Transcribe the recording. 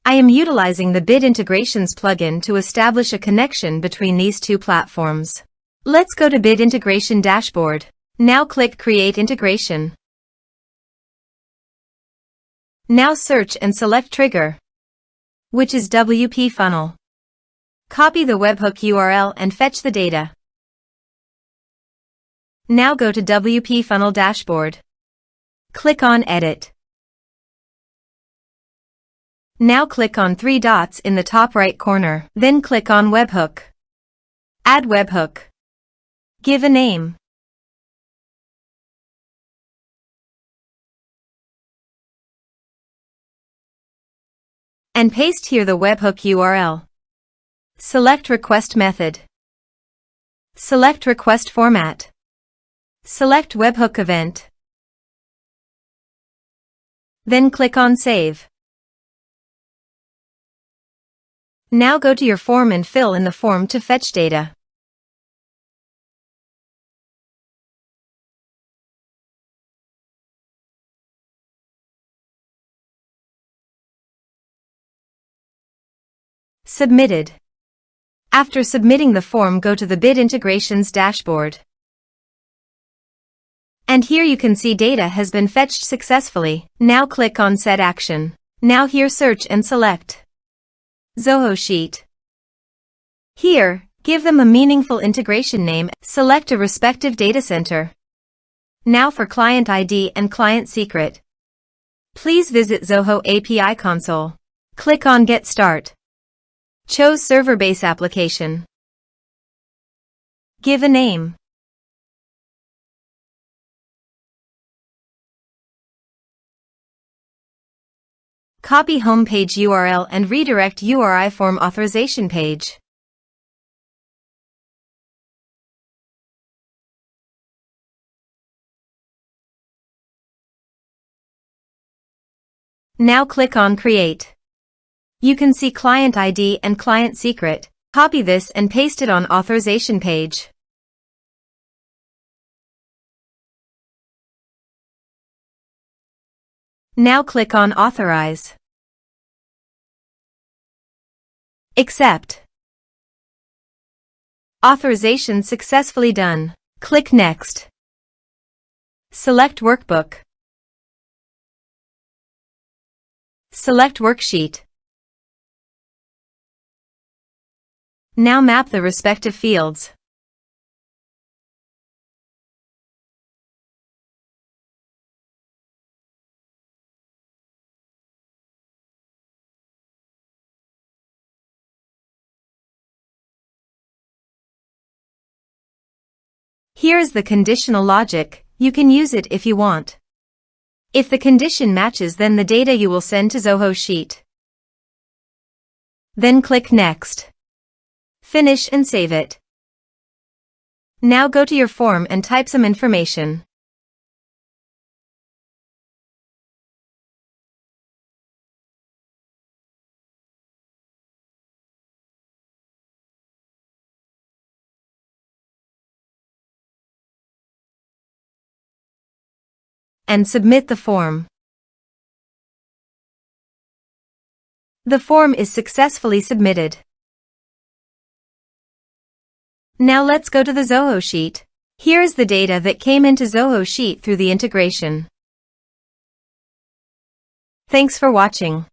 I am utilizing the Bit Integrations plugin to establish a connection between these two platforms. Let's go to Bit Integration Dashboard. Now click Create Integration. Now search and select Trigger, which is WPFunnel. Copy the webhook URL and fetch the data. Now go to WPFunnel Dashboard. Click on Edit. Now click on three dots in the top right corner. Then click on Webhook. Add webhook. Give a name. And paste here the webhook URL. Select Request Method. Select Request Format. Select Webhook Event. Then click on Save. Now go to your form and fill in the form to fetch data. Submitted. After submitting the form, go to the Bit Integrations dashboard. And here you can see data has been fetched successfully. Now click on Set Action. Now here search and select Zoho Sheet. Here, give them a meaningful integration name. Select a respective data center. Now for client ID and client secret. Please visit Zoho API Console. Click on Get Start. Choose Server Base Application. Give a name. Copy homepage URL and redirect URI form authorization page. Now click on Create. You can see client ID and client secret. Copy this and paste it on authorization page. Now click on Authorize. Accept. Authorization successfully done. Click Next. Select Workbook. Select Worksheet. Now map the respective fields. Here is the conditional logic. You can use it if you want. If the condition matches, then the data you will send to Zoho Sheet. Then click Next. Finish and save it. Now go to your form and type some information. And submit the form. The form is successfully submitted. Now let's go to the Zoho Sheet. Here is the data that came into Zoho Sheet through the integration. Thanks for watching.